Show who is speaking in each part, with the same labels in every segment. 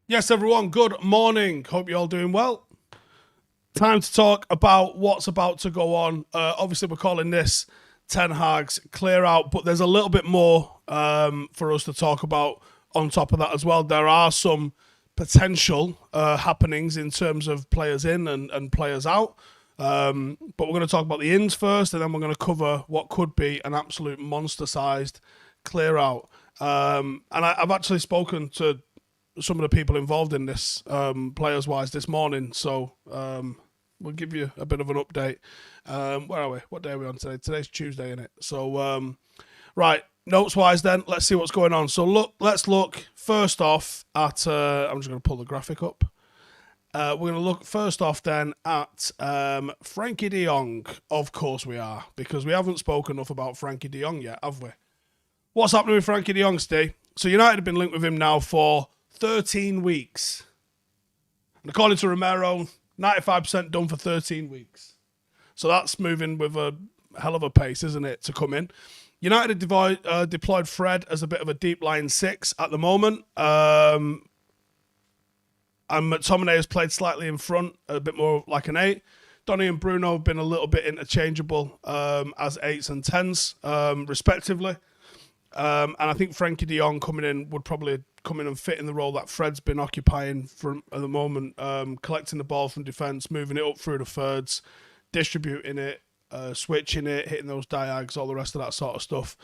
Speaker 1: Yes, everyone, good morning. Hope you're all doing well. Time to talk about what's about to go on. Obviously, we're calling this Ten Hag's Clear Out, but there's a little bit more for us to talk about on top of that as well. There are some potential happenings in terms of players in and players out. But we're going to talk about the ins first, and then we're going to cover what could be an absolute monster-sized clear out. And I've actually spoken to some of the people involved in this, players-wise, this morning. So we'll give you a bit of an update. Where are we? What day are we on today? Today's Tuesday, isn't it? So, right, notes-wise then, let's see what's going on. So let's look first off at, I'm just going to pull the graphic up. We're going to look first off then at Frenkie de Jong. Of course we are, because we haven't spoken enough about Frenkie de Jong yet, have we? What's happening with Frenkie de Jong, Steve? So United have been linked with him now for 13 weeks. And according to Romero, 95% done for 13 weeks. So that's moving with a hell of a pace, isn't it, to come in. United have deployed Fred as a bit of a deep line 6 at the moment. And McTominay has played slightly in front, a bit more like an 8. Donny and Bruno have been a little bit interchangeable as 8s and 10s, respectively. And I think Frenkie de Jong coming in would probably come in and fit in the role that Fred's been occupying at the moment, collecting the ball from defence, moving it up through the thirds, distributing it, switching it, hitting those diags, all the rest of that sort of stuff.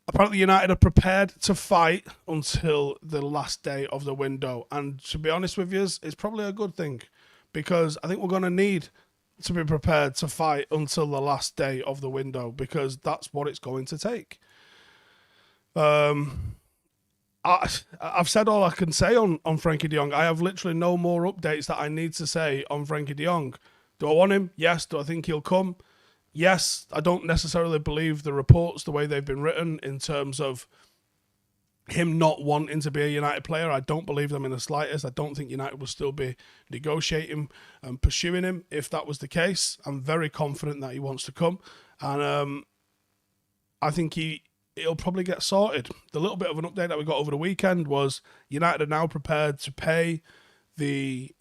Speaker 1: Apparently United are prepared to fight until the last day of the window. And to be honest with you, it's probably a good thing, because I think we're going to need to be prepared to fight until the last day of the window, because that's what it's going to take. I've said all I can say on Frenkie de Jong. I have literally no more updates that I need to say on Frenkie de Jong. Do I want him? Yes. Do I think he'll come? Yes. I don't necessarily believe the reports the way they've been written in terms of him not wanting to be a United player. I don't believe them in the slightest. I don't think United will still be negotiating and pursuing him if that was the case. I'm very confident that he wants to come. And I think it'll probably get sorted. The little bit of an update that we got over the weekend was United are now prepared to pay the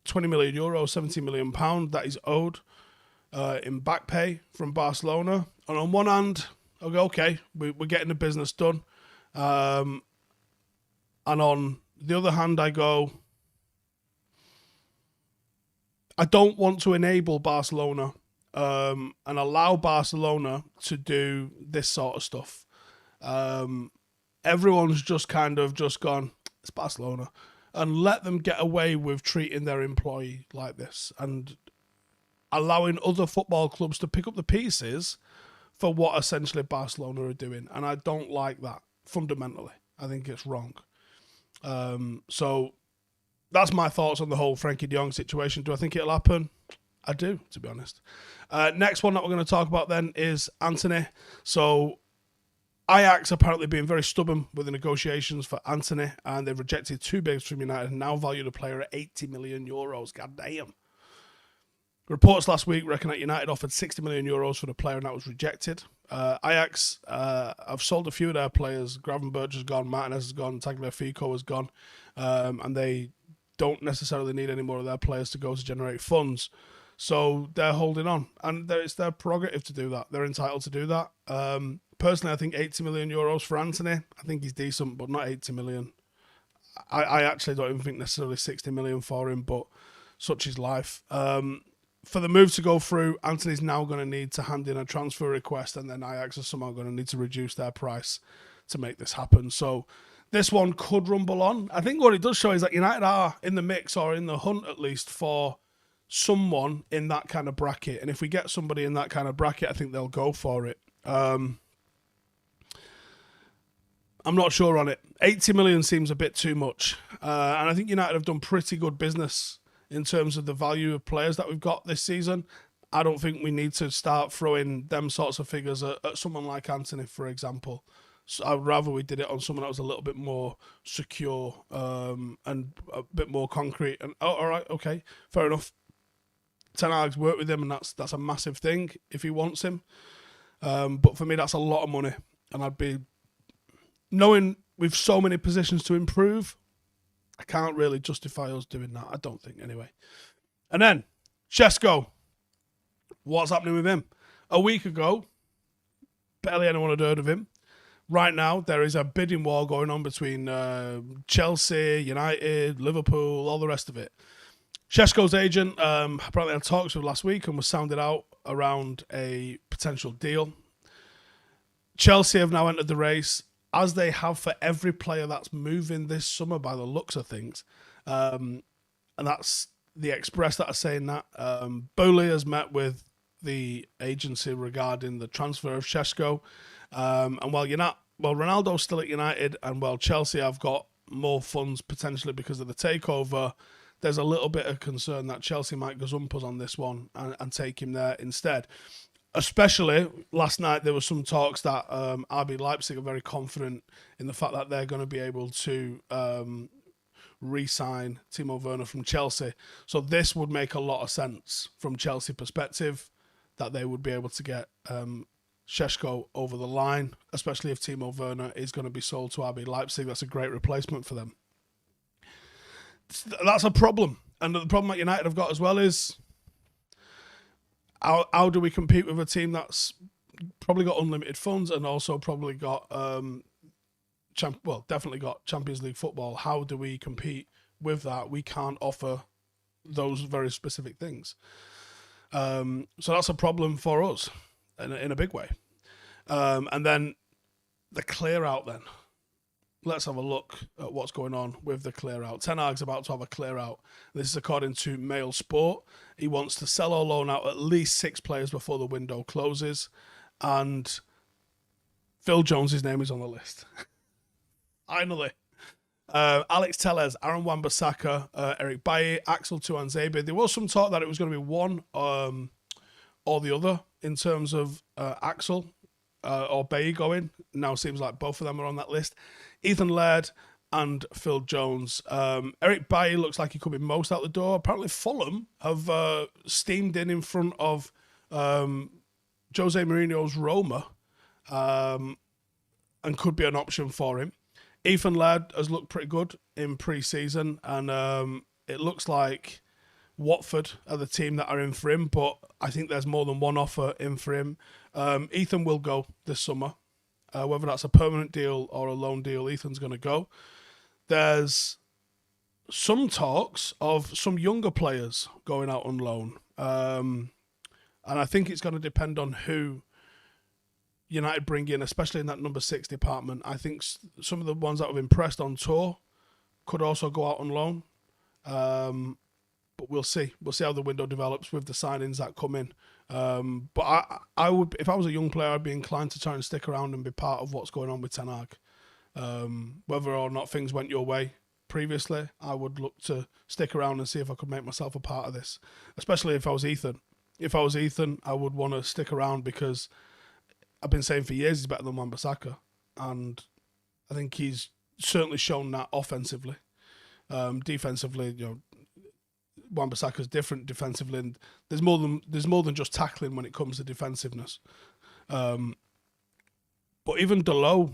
Speaker 1: €20 million, 17 million pound that is owed in back pay from Barcelona. And on one hand, I'll go, okay, we're getting the business done. And on the other hand, I go, I don't want to enable Barcelona and allow Barcelona to do this sort of stuff. Everyone's just kind of just gone, it's Barcelona, and let them get away with treating their employee like this and allowing other football clubs to pick up the pieces for what essentially Barcelona are doing. And I don't like that fundamentally. I think it's wrong. So that's my thoughts on the whole Frenkie de Jong situation. Do I think it'll happen? I do, to be honest. Next one that we're going to talk about then is Antony. So Ajax apparently being very stubborn with the negotiations for Antony, and they've rejected 2 bids from United and now value the player at €80 million. God damn. Reports last week reckon that United offered €60 million for the player and that was rejected. Ajax have sold a few of their players. Gravenberch has gone, Martinez has gone, Tagliafico has gone, and they don't necessarily need any more of their players to go to generate funds. So they're holding on, and it's their prerogative to do that. They're entitled to do that. Personally, I think €80 million for Antony. I think he's decent, but not 80 million. I actually don't even think necessarily 60 million for him, but such is life. For the move to go through, Antony's now going to need to hand in a transfer request, and then Ajax are somehow going to need to reduce their price to make this happen. So this one could rumble on. I think what it does show is that United are in the mix, or in the hunt at least, for someone in that kind of bracket. And if we get somebody in that kind of bracket, I think they'll go for it. I'm not sure on it. 80 million seems a bit too much. And I think United have done pretty good business in terms of the value of players that we've got this season. I don't think we need to start throwing them sorts of figures at someone like Antony, for example. So I'd rather we did it on someone that was a little bit more secure and a bit more concrete. And all right, okay, fair enough. Ten Hag's worked with him, and that's a massive thing if he wants him. But for me, that's a lot of money, and I'd be knowing with so many positions to improve, I can't really justify us doing that. I don't think, anyway. And then Sesko, what's happening with him? A week ago, barely anyone had heard of him. Right now, there is a bidding war going on between Chelsea, United, Liverpool, all the rest of it. Sesko's agent apparently had talks with last week and was sounded out around a potential deal. Chelsea have now entered the race, as they have for every player that's moving this summer by the looks of things. And that's the Express that are saying that. Boehly has met with the agency regarding the transfer of Sesko. And while Ronaldo's still at United, and while Chelsea have got more funds potentially because of the takeover, there's a little bit of concern that Chelsea might gazump us on this one and take him there instead. Especially last night, there were some talks that RB Leipzig are very confident in the fact that they're going to be able to re-sign Timo Werner from Chelsea. So this would make a lot of sense from Chelsea perspective, that they would be able to get Sesko over the line, especially if Timo Werner is going to be sold to RB Leipzig. That's a great replacement for them. That's a problem. And the problem that United have got as well is, how do we compete with a team that's probably got unlimited funds and also probably got, definitely got Champions League football? How do we compete with that? We can't offer those very specific things. So that's a problem for us in a big way. And then the clear out then. Let's have a look at what's going on with the clear out. Ten Hag's about to have a clear out. This is according to Mail Sport. He wants to sell or loan out at least 6 players before the window closes. And Phil Jones' name is on the list. Finally. Alex Telles, Aaron Wan-Bissaka, Erik Bailly, Axel Tuanzebe. There was some talk that it was going to be one or the other in terms of Axel or Bailly going. Now seems like both of them are on that list. Ethan Laird and Phil Jones. Erik Bailly looks like he could be most out the door. Apparently Fulham have steamed in front of Jose Mourinho's Roma and could be an option for him. Ethan Laird has looked pretty good in pre-season, and it looks like Watford are the team that are in for him, but I think there's more than one offer in for him. Ethan will go this summer. Whether that's a permanent deal or a loan deal, Ethan's going to go. There's some talks of some younger players going out on loan. And I think it's going to depend on who United bring in, especially in that number 6 department. I think some of the ones that have impressed on tour could also go out on loan. But we'll see. We'll see how the window develops with the signings that come in. But I would, if I was a young player, I'd be inclined to try and stick around and be part of what's going on with Ten Hag. Whether or not things went your way previously, I would look to stick around and see if I could make myself a part of this. Especially if I was Ethan. If I was Ethan, I would want to stick around because I've been saying for years he's better than wan-bissaka, and I think he's certainly shown that offensively. Defensively, wan-bissaka's different defensively, and there's more than just tackling when it comes to defensiveness. But even Delot,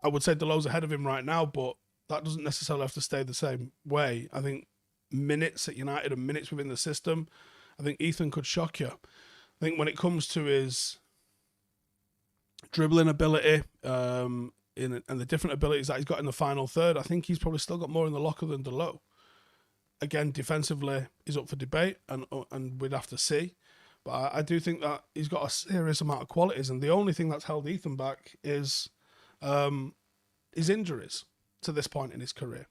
Speaker 1: I would say Delot's ahead of him right now, but that doesn't necessarily have to stay the same way. I think minutes at United and minutes within the system, I think Ethan could shock you. I think when it comes to his dribbling ability and the different abilities that he's got in the final third, I think he's probably still got more in the locker than Delot. Again, defensively, he's up for debate, and we'd have to see. But I do think that he's got a serious amount of qualities, and the only thing that's held Ethan back is his injuries to this point in his career.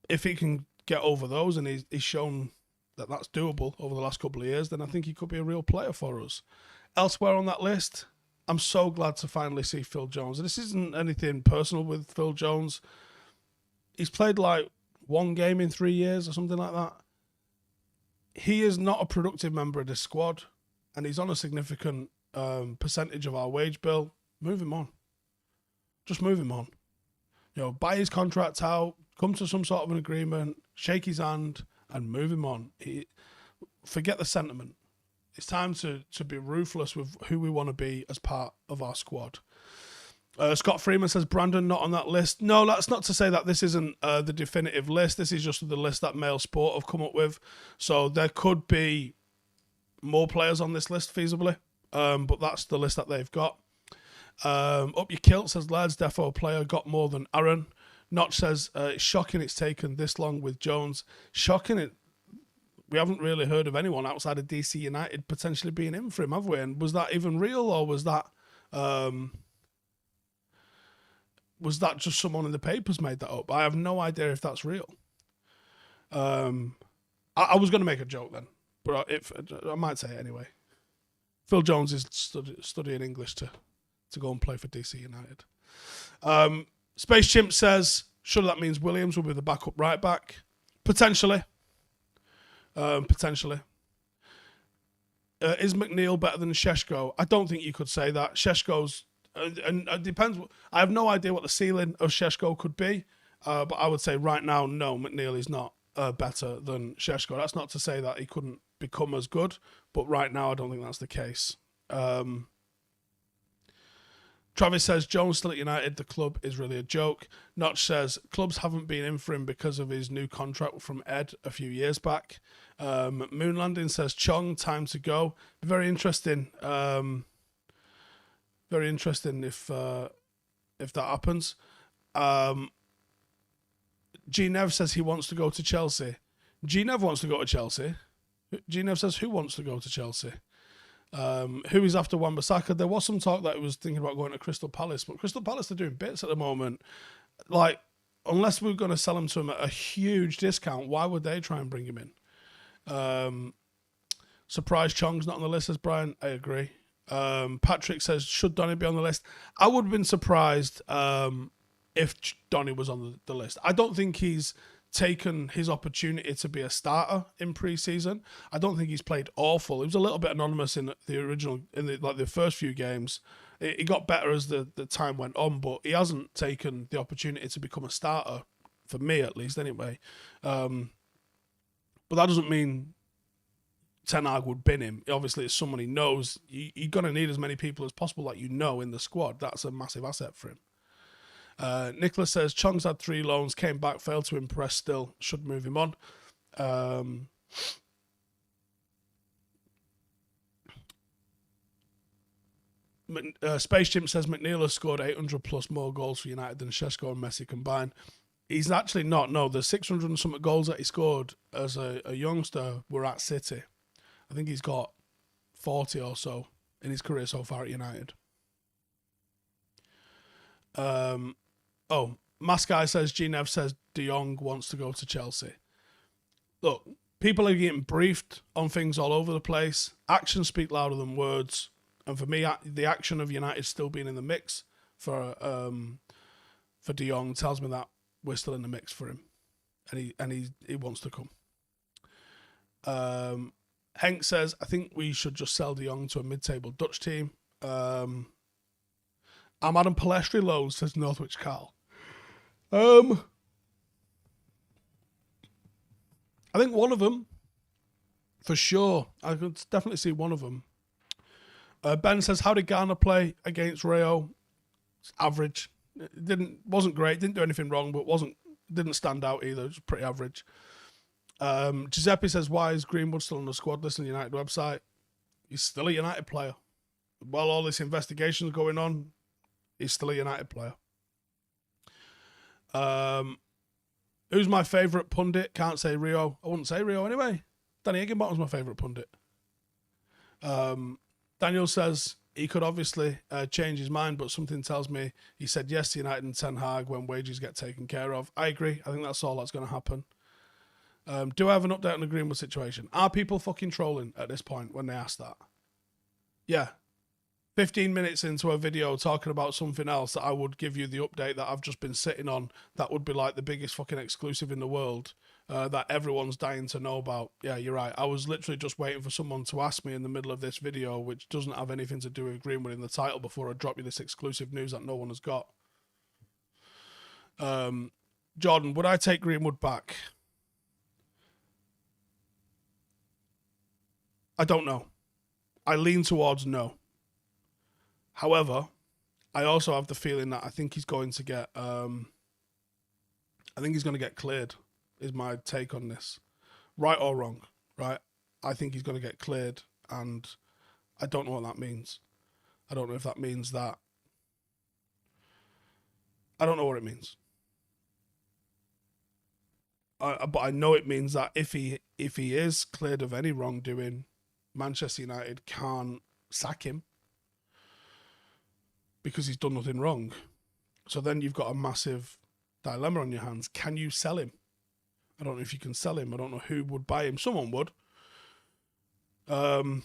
Speaker 1: If he can get over those, and he's shown that that's doable over the last couple of years, then I think he could be a real player for us. Elsewhere on that list, I'm so glad to finally see Phil Jones. And this isn't anything personal with Phil Jones. He's played like 1 game in 3 years or something like that. He is not a productive member of this squad, and he's on a significant percentage of our wage bill. Move him on. Just move him on. Buy his contract out, come to some sort of an agreement, shake his hand, and move him on. Forget the sentiment. It's time to be ruthless with who we want to be as part of our squad. Scott Freeman says, Brandon not on that list. No, that's not to say that this isn't the definitive list. This is just the list that Mail Sport have come up with. So there could be more players on this list feasibly, but that's the list that they've got. Up Your Kilt says, lads, defo player got more than Aaron. Notch says, it's shocking it's taken this long with Jones. Shocking it. We haven't really heard of anyone outside of DC United potentially being in for him, have we? And was that even real, or was that just someone in the papers made that up? I have no idea if that's real. I was going to make a joke then, but I might say it anyway. Phil Jones is studying English to go and play for DC United. Space Chimp says, sure, that means Williams will be the backup right back. Potentially. Potentially. Is McNeil better than Sesko? I don't think you could say that. Sesko's, and it depends. I have no idea what the ceiling of Sesko could be, but I would say right now, no, McNeil is not better than Sesko. That's not to say that he couldn't become as good, but right now I don't think that's the case. Travis says, Jones still at United, the club is really a joke. Notch says, clubs haven't been in for him because of his new contract from Ed a few years back. Moon Landing says, Chong, time to go. Very interesting. Very interesting if that happens. G Nev says he wants to go to Chelsea. G Nev wants to go to Chelsea. G Nev says, who wants to go to Chelsea? Who is after wan-bissaka? There was some talk that he was thinking about going to Crystal Palace, but Crystal Palace are doing bits at the moment. Like, unless we're going to sell him to him at a huge discount, why would they try and bring him in? Surprise Chong's not on the list, says Brian. I agree. Patrick says, should Donny be on the list? I would have been surprised if Donny was on the list. I don't think he's taken his opportunity to be a starter in pre-season. I don't think he's played awful. He was a little bit anonymous in the first few games. He got better as the time went on, but he hasn't taken the opportunity to become a starter, for me at least anyway. But that doesn't mean Ten Hag would bin him. Obviously, it's someone he knows. You're going to need as many people as possible that you know in the squad. That's a massive asset for him. Nicholas says, Chong's had 3 loans, came back, failed to impress still. Should move him on. Space Jim says, McNeil has scored 800 plus more goals for United than Sesko and Messi combined. He's actually not. No, the 600 and something goals that he scored as a youngster were at City. I think he's got 40 or so in his career so far at United. Maskai says, G-Nev says De Jong wants to go to Chelsea. Look, people are getting briefed on things all over the place. Actions speak louder than words. And for me, the action of United still being in the mix for De Jong tells me that we're still in the mix for him. And he wants to come. Henk says, I think we should just sell De Jong to a mid-table Dutch team. I'm Adam Palestri lows, says Northwich Carl. I think one of them, for sure. I could definitely see one of them. Ben says, how did Garner play against Rayo? It's average. Wasn't great, didn't do anything wrong, but didn't stand out either. It was pretty average. Giuseppe says, why is Greenwood still on the squad list on the United website? He's still a United player. While all this investigation is going on, he's still a United player. Who's my favourite pundit? Can't say Rio. I wouldn't say Rio anyway. Danny Higginbottom's my favourite pundit. Daniel says he could obviously change his mind, but something tells me he said yes to United and Ten Hag when wages get taken care of. I agree. I think that's all that's going to happen. Do I have an update on the Greenwood situation? Are people fucking trolling at this point when they ask that? Yeah. 15 minutes into a video talking about something else that I would give you the update that I've just been sitting on, that would be like the biggest fucking exclusive in the world that everyone's dying to know about. Yeah, you're right. I was literally just waiting for someone to ask me in the middle of this video, which doesn't have anything to do with Greenwood in the title, before I drop you this exclusive news that no one has got. Jordan, would I take Greenwood back? I don't know. I lean towards no. However, I also have the feeling that I think he's going to get. I think he's going to get cleared. Is my take on this, right or wrong? Right. I think he's going to get cleared, and I don't know what that means. I don't know if that means that. I don't know what it means. But I know it means that if he is cleared of any wrongdoing, Manchester United can't sack him because he's done nothing wrong. So then you've got a massive dilemma on your hands. Can you sell him? I don't know if you can sell him. I don't know who would buy him. Someone would. And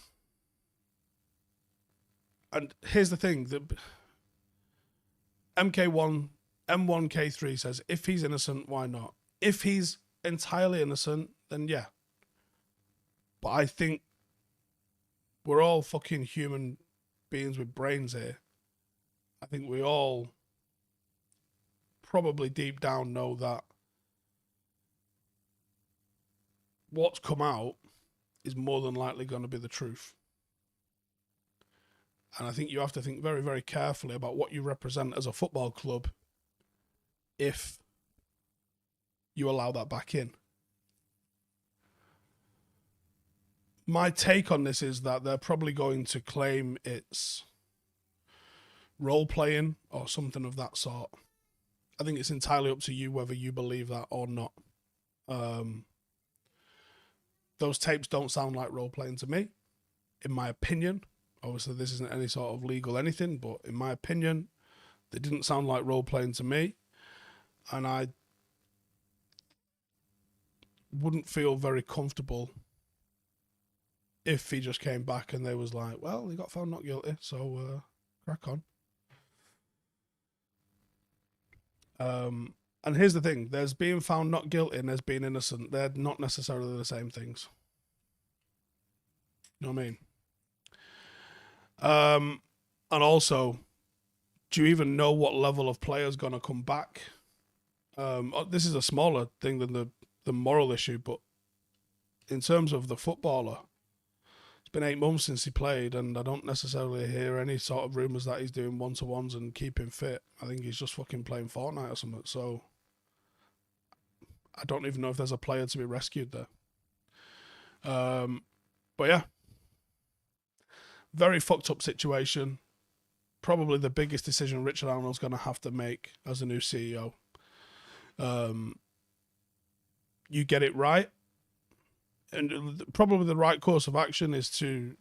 Speaker 1: here's the thing: that M1K3 says if he's innocent, why not? If he's entirely innocent, then yeah. But I think we're all fucking human beings with brains here. I think we all probably deep down know that what's come out is more than likely going to be the truth. And I think you have to think very, very carefully about what you represent as a football club if you allow that back in. My take on this is that they're probably going to claim it's role-playing or something of that sort. I think it's entirely up to you whether you believe that or not. Those tapes don't sound like role-playing to me, in my opinion. Obviously, this isn't any sort of legal anything, but in my opinion, they didn't sound like role-playing to me. And I wouldn't feel very comfortable if he just came back and they was like, well, he got found not guilty, so crack on. And here's the thing. There's being found not guilty and there's being innocent. They're not necessarily the same things. You know what I mean? And also, do you even know what level of player's going to come back? This is a smaller thing than the moral issue, but in terms of the footballer, it's been 8 months since he played, and I don't necessarily hear any sort of rumours that he's doing one-to-ones and keeping fit. I think he's just fucking playing Fortnite or something, so I don't even know if there's a player to be rescued there. But yeah, very fucked up situation. Probably the biggest decision Richard Arnold's going to have to make as a new CEO. You get it right, and probably the right course of action is to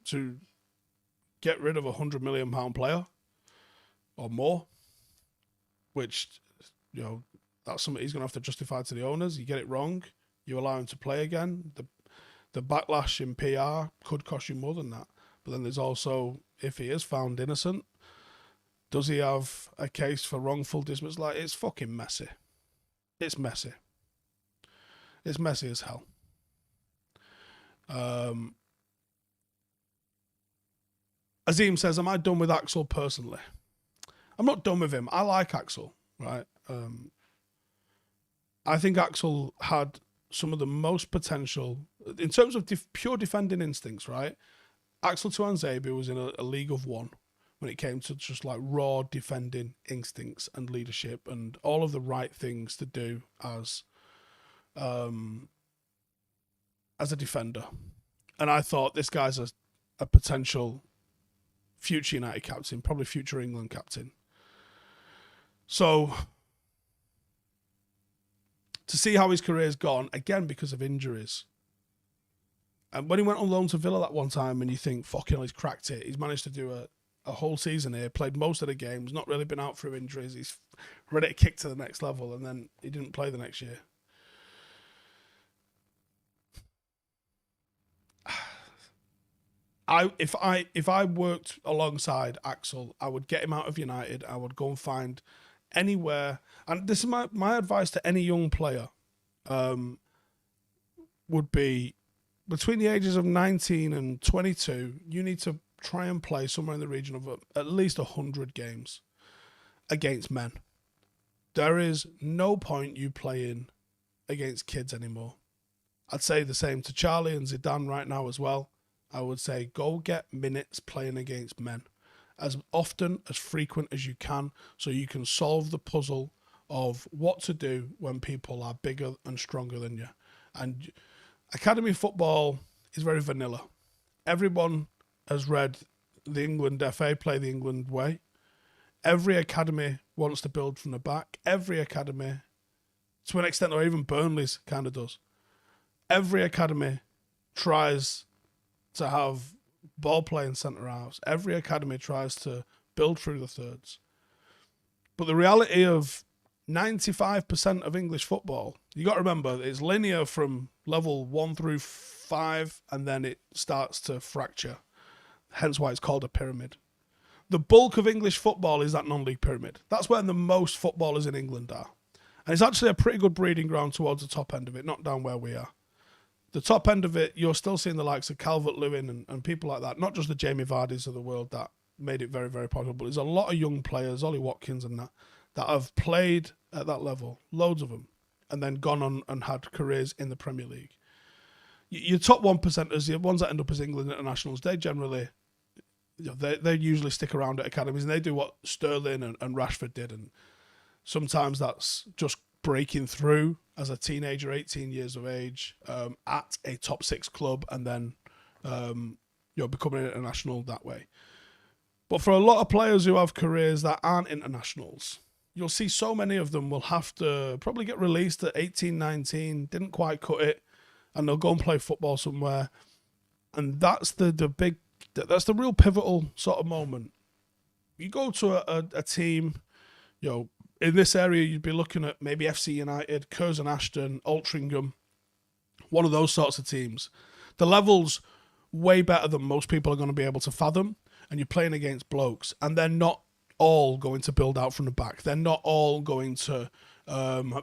Speaker 1: get rid of £100 million player or more, which, you know, that's something he's going to have to justify to the owners. You get it wrong, you allow him to play again. The backlash in PR could cost you more than that. But then there's also, if he is found innocent, does he have a case for wrongful dismissal? Like, it's fucking messy. It's messy. It's messy as hell. Azim says, am I done with Axel personally? I'm not done with him. I like Axel, right? I think Axel had some of the most potential in terms of pure defending instincts, right? Axel Tuanzebe was in a league of one when it came to just like raw defending instincts and leadership and all of the right things to do as a defender. And I thought this guy's a potential future United captain, probably future England captain. So to see how his career's gone, again, because of injuries. And when he went on loan to Villa that one time and you think, fucking hell, he's cracked it. He's managed to do a whole season here, played most of the games, not really been out through injuries. He's ready to kick to the next level, and then he didn't play the next year. If I worked alongside Axel, I would get him out of United. I would go and find anywhere, and this is my advice to any young player, would be between the ages of 19 and 22, you need to try and play somewhere in the region of at least 100 games against men. There is no point you playing against kids anymore. I'd say the same to Charlie and Zidane right now as well. I would say go get minutes playing against men as often, as frequent as you can, so you can solve the puzzle of what to do when people are bigger and stronger than you. And academy football is very vanilla. Everyone has read the England FA play the England way. Every academy wants to build from the back. Every academy, to an extent, or even Burnley's kind of does. Every academy tries to have ball playing centre halves. Every academy tries to build through the thirds. But the reality of 95% of English football, you got to remember, it's linear from level 1 through 5, and then it starts to fracture. Hence why it's called a pyramid. The bulk of English football is that non-league pyramid. That's where the most footballers in England are. And it's actually a pretty good breeding ground towards the top end of it, not down where we are. The top end of it, you're still seeing the likes of Calvert-Lewin and people like that, not just the Jamie Vardys of the world that made it very, very popular, but there's a lot of young players, Ollie Watkins and that have played at that level, loads of them, and then gone on and had careers in the Premier League. Your top 1%ers, the ones that end up as England internationals, they generally, they usually stick around at academies, and they do what Sterling and Rashford did, and sometimes that's just breaking through as a teenager, 18 years of age, at a top 6 club, and then becoming an international that way. But for a lot of players who have careers that aren't internationals, you'll see so many of them will have to probably get released at 18, 19, didn't quite cut it, and they'll go and play football somewhere. And that's that's the real pivotal sort of moment. You go to a team, in this area, you'd be looking at maybe FC United, Curzon Ashton, Altrincham, one of those sorts of teams. The level's way better than most people are going to be able to fathom, and you're playing against blokes, and they're not all going to build out from the back. They're not all going to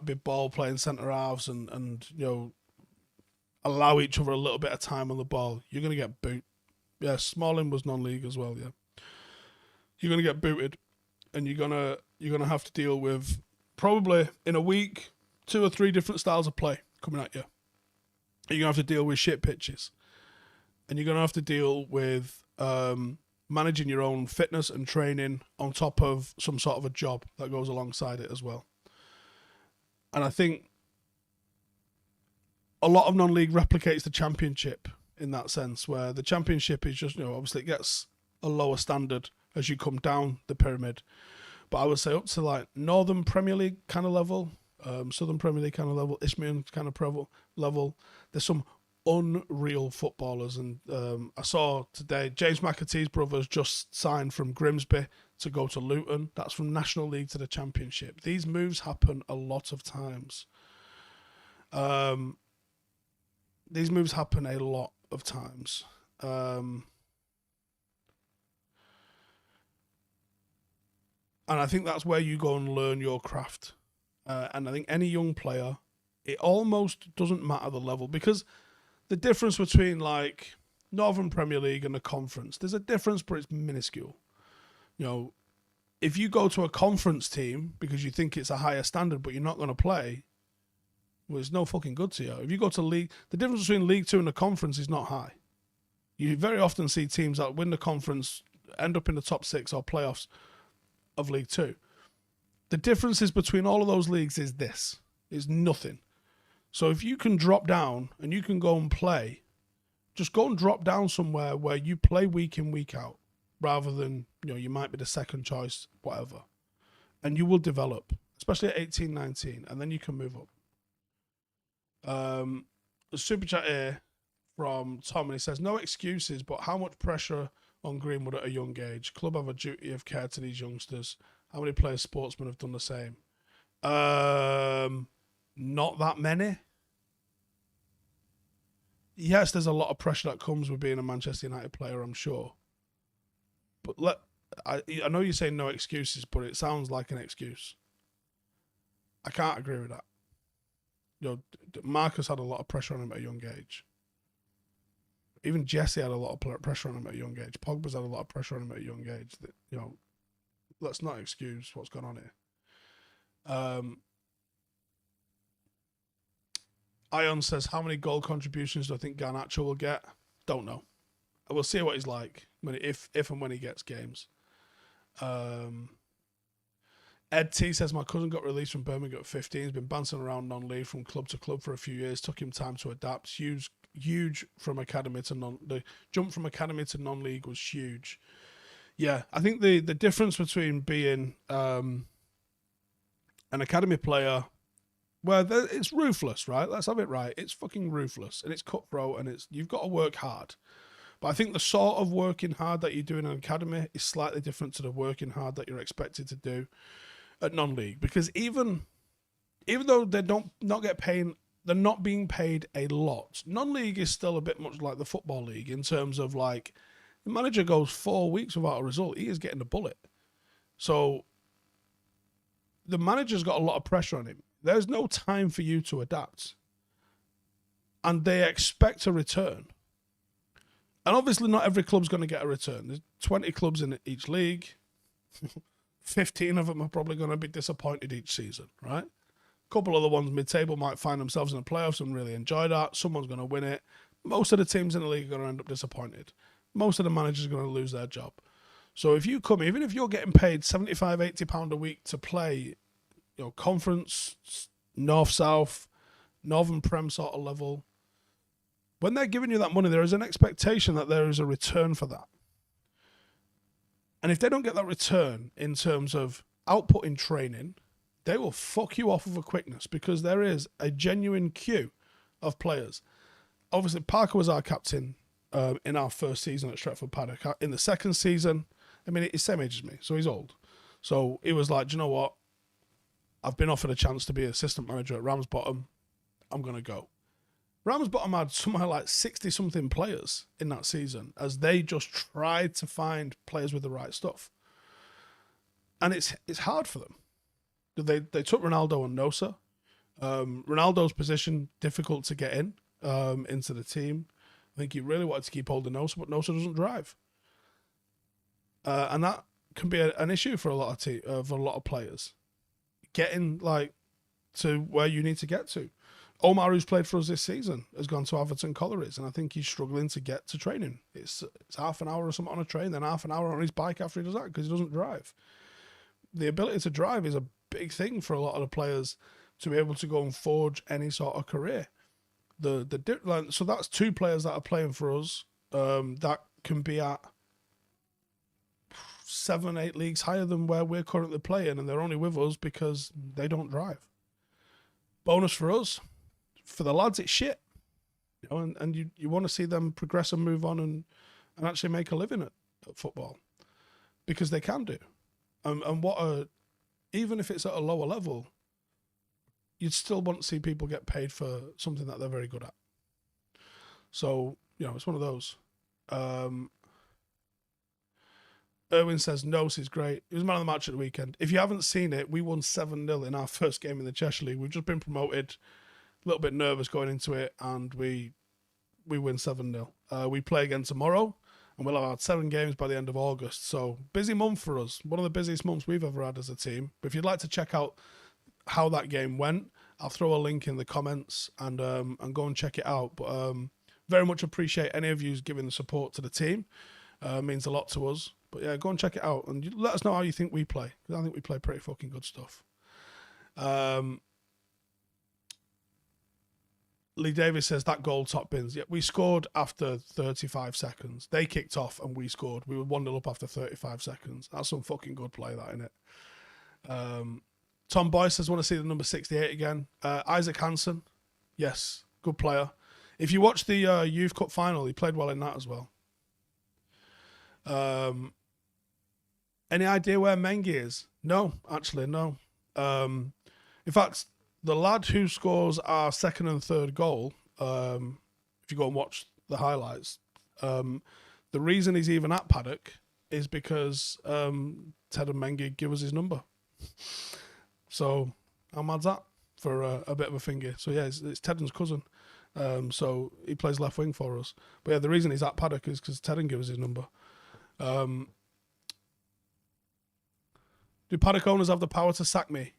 Speaker 1: be ball-playing centre-halves and allow each other a little bit of time on the ball. You're going to get booted. Yeah, Smalling was non-league as well, yeah. You're going to get booted, and you're gonna have to deal with, probably in a week, 2 or 3 different styles of play coming at you. You're gonna have to deal with shit pitches, and you're gonna have to deal with managing your own fitness and training on top of some sort of a job that goes alongside it as well. And I think a lot of non-league replicates the Championship in that sense, where the Championship is just, obviously it gets a lower standard as you come down the pyramid. But I would say up to like Northern Premier League kind of level, Southern Premier League kind of level, Isthmian kind of level, there's some unreal footballers. And I saw today, James McAtee's brothers just signed from Grimsby to go to Luton. That's from National League to the Championship. These moves happen a lot of times. These moves happen a lot of times. And I think that's where you go and learn your craft. And I think any young player, it almost doesn't matter the level, because the difference between like Northern Premier League and the Conference, there's a difference, but it's minuscule. If you go to a Conference team because you think it's a higher standard, but you're not going to play, well, it's no fucking good to you. If you go to League, the difference between League 2 and the Conference is not high. You very often see teams that win the Conference end up in the top 6 or playoffs of League 2. The differences between all of those leagues is nothing. So if you can drop down and you can go and play, just go and drop down somewhere where you play week in, week out, rather than, you might be the second choice, whatever. And you will develop, especially at 18, 19, and then you can move up. A super chat here from Tom, and he says, no excuses, but how much pressure on Greenwood at a young age? Club have a duty of care to these youngsters. How many players, sportsmen have done the same? Not that many. Yes, there's a lot of pressure that comes with being a Manchester United player, I'm sure. But I know you're saying no excuses, but it sounds like an excuse. I can't agree with that. Marcus had a lot of pressure on him at a young age. Even Jesse had a lot of pressure on him at a young age. Pogba's had a lot of pressure on him at a young age. Let's not excuse what's going on here. Ion says, how many goal contributions do I think Garnacho will get? Don't know. we'll see what he's like if and when he gets games. Ed T says, my cousin got released from Birmingham at 15. He's been bouncing around non-league from club to club for a few years. Took him time to adapt. Huge from academy to the jump from academy to non-league was huge. Yeah, I think the difference between being an academy player, where it's ruthless, right? Let's have it right. It's fucking ruthless, and it's cutthroat, and you've got to work hard. But I think the sort of working hard that you do in an academy is slightly different to the working hard that you're expected to do at non-league. Because even though they're not being paid a lot, non-league is still a bit much like the football league in terms of like, the manager goes 4 weeks without a result, he is getting a bullet. So the manager's got a lot of pressure on him. There's no time for you to adapt. And they expect a return. And obviously not every club's going to get a return. There's 20 clubs in each league. 15 of them are probably going to be disappointed each season, right? A couple of the ones mid-table might find themselves in the playoffs and really enjoy that. Someone's going to win it. Most of the teams in the league are going to end up disappointed. Most of the managers are going to lose their job. So if you come, even if you're getting paid £75, £80 a week to play, conference, north-south, northern prem sort of level, when they're giving you that money, there is an expectation that there is a return for that. And if they don't get that return in terms of output in training, they will fuck you off with a quickness, because there is a genuine queue of players. Obviously, Parker was our captain in our first season at Stretford Paddock. In the second season, I mean, he's the same age as me, so he's old. So he was like, do you know what? I've been offered a chance to be assistant manager at Ramsbottom. I'm going to go. Ramsbottom had somewhere like 60-something players in that season as they just tried to find players with the right stuff. And it's hard for them. They took Ronaldo and Nosa. Ronaldo's position, difficult to get into the team. I think he really wanted to keep hold of Nosa, but Nosa doesn't drive. And that can be an issue for a lot of players. Getting to where you need to get to. Omar, who's played for us this season, has gone to Atherton Collieries, and I think he's struggling to get to training. It's half an hour or something on a train, then half an hour on his bike after he does that, because he doesn't drive. The ability to drive is a big thing for a lot of the players to be able to go and forge any sort of career. So that's two players that are playing for us that can be at 7-8 leagues higher than where we're currently playing, and they're only with us because they don't drive. Bonus for us. For the lads, it's shit. And you want to see them progress and move on and actually make a living at football, because they can do. And even if it's at a lower level, you'd still want to see people get paid for something that they're very good at. So, it's one of those. Erwin says, Nose is great. He was man of the match at the weekend. If you haven't seen it, we won 7-0 in our first game in the Cheshire League. We've just been promoted. A little bit nervous going into it, and we win 7-0. We play again tomorrow, and we'll have had 7 games by the end of August. So, busy month for us. One of the busiest months we've ever had as a team. But if you'd like to check out how that game went, I'll throw a link in the comments and go and check it out. But very much appreciate any of you giving the support to the team. Means a lot to us. But yeah, go and check it out, and let us know how you think we play, because I think we play pretty fucking good stuff. Lee Davis says that goal top bins. Yeah, we scored after 35 seconds. They kicked off and we scored. We were 1-0 up after 35 seconds. That's some fucking good play, that, innit? Tom Boyce says, want to see the number 68 again. Isaac Hansen. Yes, good player. If you watch the Youth Cup final, he played well in that as well. Any idea where Mengi is? No, actually, no. In fact, the lad who scores our second and third goal, if you go and watch the highlights, the reason he's even at Paddock is because Ted and Mengi give us his number. So how mad's that for a bit of a finger? So yeah, it's Tedden's cousin. So he plays left wing for us. But yeah, the reason he's at Paddock is because Tedden gives us his number. Do Paddock owners have the power to sack me?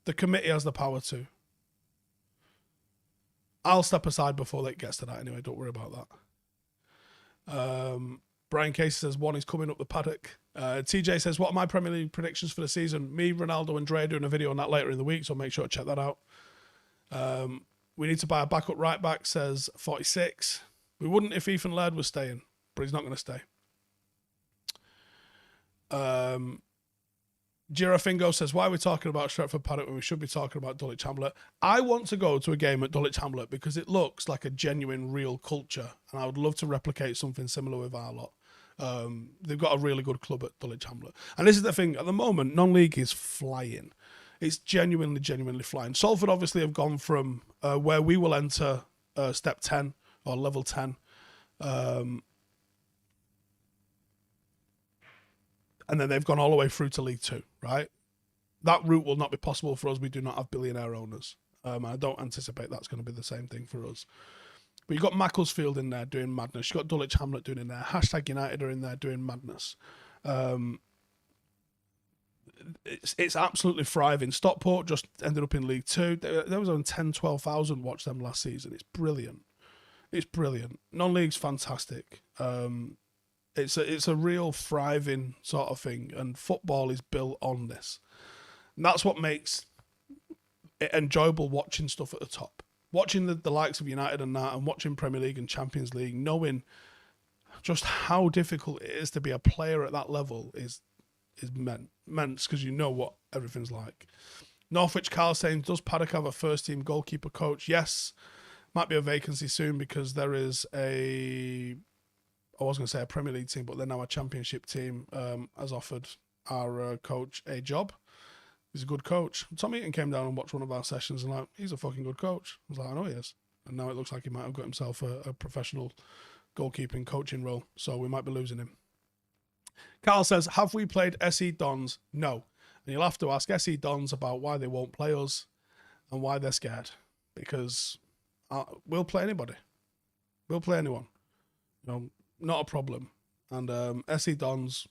Speaker 1: The committee has the power to. I'll step aside before it gets to that anyway. Don't worry about that. Brian Casey says 1 is coming up the paddock. TJ says, what are my Premier League predictions for the season? Me, Ronaldo and Dre are doing a video on that later in the week, so make sure to check that out. We need to buy a backup right back, says 46. We wouldn't if Ethan Laird was staying, but he's not going to stay. Girafingo says, why are we talking about Stretford Paddock when we should be talking about Dulwich Hamlet? I want to go to a game at Dulwich Hamlet because it looks like a genuine, real culture, and I would love to replicate something similar with our lot. They've got a really good club at Dulwich Hamlet. And this is the thing, at the moment, non-league is flying. It's genuinely flying. Salford obviously have gone from where we will enter step 10 or level 10. And then they've gone all the way through to League 2, right? That route will not be possible for us. We do not have billionaire owners. I don't anticipate that's going to be the same thing for us. But you've got Macclesfield in there doing madness. You've got Dulwich Hamlet doing in there. Hashtag United are in there doing madness. It's absolutely thriving. Stockport just ended up in League 2. There was only 10, 12,000 watched them last season. It's brilliant. It's brilliant. Non-league's fantastic. It's a real thriving sort of thing, and football is built on this. And that's what makes it enjoyable watching stuff at the top. Watching the likes of United and that, and watching Premier League and Champions League, knowing just how difficult it is to be a player at that level is immense, because you know what everything's like. Northwich Carl saying, does Paddock have a first-team goalkeeper coach? Yes. Might be a vacancy soon because there is I was going to say a Premier League team, but they're now a Championship team, has offered our coach a job. He's a good coach. Tom Eaton came down and watched one of our sessions and he's a fucking good coach. I was like, I know he is. And now it looks like he might have got himself a professional goalkeeping coaching role, so we might be losing him. Carl says, have we played SE Dons? No. And you'll have to ask SE Dons about why they won't play us and why they're scared. Because we'll play anybody. We'll play anyone. Not a problem. And SE Dons,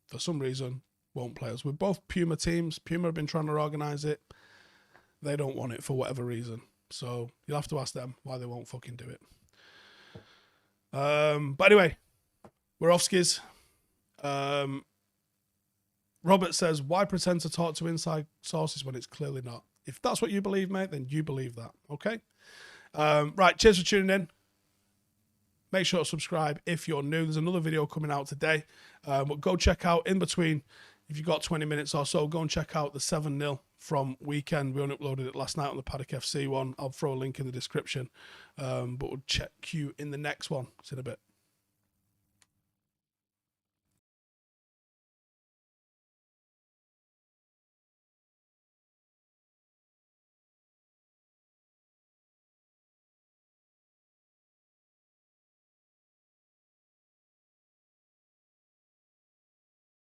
Speaker 1: for some reason, won't play us. We're both Puma teams. Puma have been trying to organise it. They don't want it for whatever reason. So you'll have to ask them why they won't fucking do it. But anyway, we're off skis. Robert says, why pretend to talk to inside sources when it's clearly not? If that's what you believe, mate, then you believe that. Okay? Right, cheers for tuning in. Make sure to subscribe if you're new. There's another video coming out today. But go check out in between, if you've got 20 minutes or so, go and check out the 7-0 from weekend. We only uploaded it last night on the Paddock FC one. I'll throw a link in the description. But we'll check you in the next one. See you in a bit.